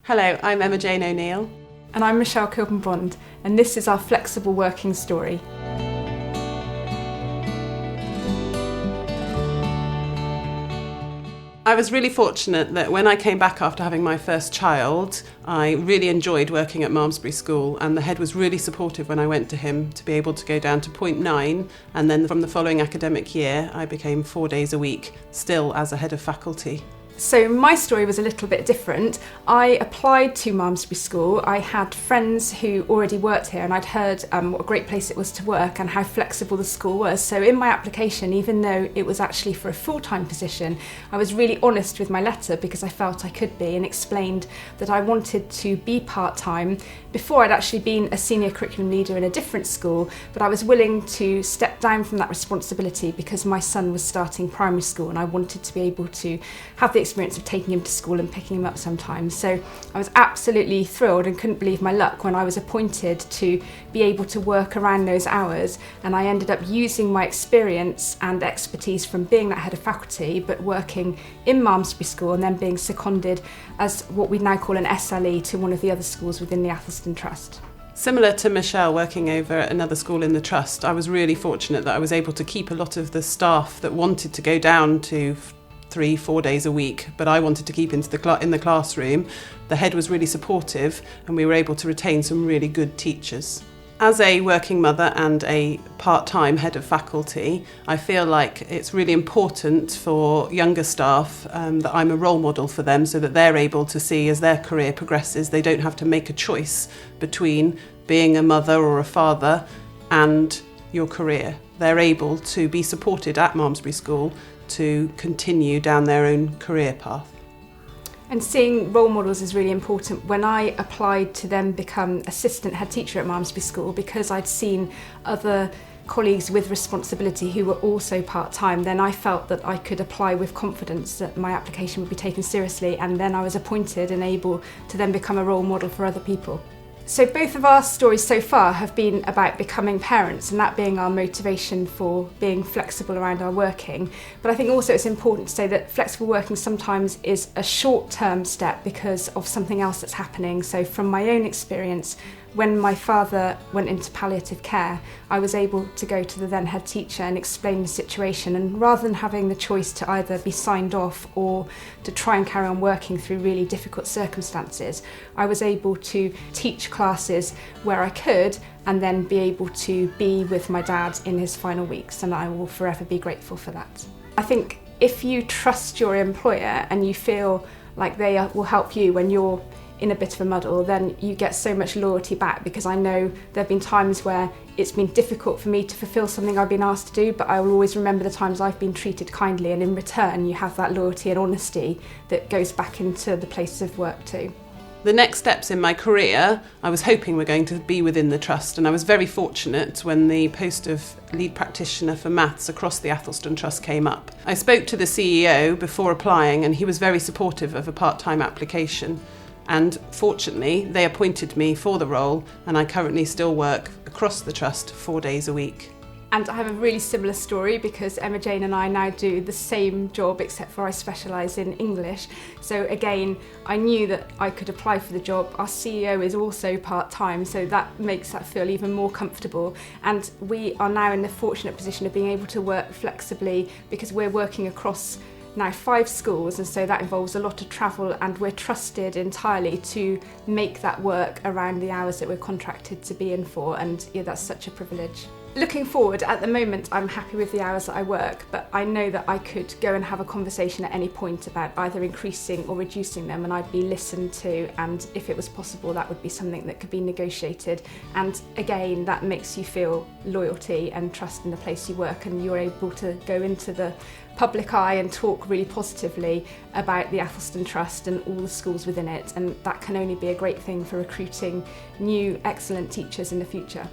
Hello, I'm Emma Jane O'Neill. And I'm Michelle Kilburn-Bond, and this is our flexible working story. I was really fortunate that when I came back after having my first child, I really enjoyed working at Malmesbury School, and the head was really supportive when I went to him to be able to go down to 0.9, and then from the following academic year I became 4 days a week, still as a head of faculty. So my story was a little bit different. I applied to Malmesbury School. I had friends who already worked here, and I'd heard what a great place it was to work and how flexible the school was. So in my application, even though it was actually for a full-time position, I was really honest with my letter because I felt I could be, and explained that I wanted to be part-time. Before, I'd actually been a senior curriculum leader in a different school, but I was willing to step down from that responsibility because my son was starting primary school and I wanted to be able to have the experience of taking him to school and picking him up sometimes. So I was absolutely thrilled and couldn't believe my luck when I was appointed to be able to work around those hours, and I ended up using my experience and expertise from being that head of faculty but working in Malmesbury School and then being seconded as what we now call an SLE to one of the other schools within the Athelston Trust. Similar to Michelle working over at another school in the Trust, I was really fortunate that I was able to keep a lot of the staff that wanted to go down to 3-4 days a week, but I wanted to keep in the classroom. The head was really supportive and we were able to retain some really good teachers. As a working mother and a part-time head of faculty, I feel like it's really important for younger staff that I'm a role model for them so that they're able to see as their career progresses, they don't have to make a choice between being a mother or a father and your career. They're able to be supported at Malmesbury School to continue down their own career path. And seeing role models is really important. When I applied to then become assistant head teacher at Malmesbury School, because I'd seen other colleagues with responsibility who were also part-time, then I felt that I could apply with confidence that my application would be taken seriously, and then I was appointed and able to then become a role model for other people. So both of our stories so far have been about becoming parents, and that being our motivation for being flexible around our working. But I think also it's important to say that flexible working sometimes is a short-term step because of something else that's happening. So from my own experience, when my father went into palliative care, I was able to go to the then head teacher and explain the situation, and rather than having the choice to either be signed off or to try and carry on working through really difficult circumstances, I was able to teach classes where I could and then be able to be with my dad in his final weeks, and I will forever be grateful for that. I think if you trust your employer and you feel like they will help you when you're in a bit of a muddle, then you get so much loyalty back, because I know there have been times where it's been difficult for me to fulfil something I've been asked to do, but I will always remember the times I've been treated kindly, and in return you have that loyalty and honesty that goes back into the places of work too. The next steps in my career, I was hoping were going to be within the Trust, and I was very fortunate when the post of lead practitioner for maths across the Athelston Trust came up. I spoke to the CEO before applying, and he was very supportive of a part-time application. And fortunately, they appointed me for the role, and I currently still work across the Trust 4 days a week. And I have a really similar story because Emma Jane and I now do the same job, except for I specialise in English. So again, I knew that I could apply for the job. Our CEO is also part-time, so that makes that feel even more comfortable. And we are now in the fortunate position of being able to work flexibly because we're working across now 5 schools, and so that involves a lot of travel, and we're trusted entirely to make that work around the hours that we're contracted to be in for, and yeah, that's such a privilege. Looking forward, at the moment I'm happy with the hours that I work, but I know that I could go and have a conversation at any point about either increasing or reducing them, and I'd be listened to, and if it was possible that would be something that could be negotiated. And again, that makes you feel loyalty and trust in the place you work, and you're able to go into the public eye and talk really positively about the Athelston Trust and all the schools within it, and that can only be a great thing for recruiting new excellent teachers in the future.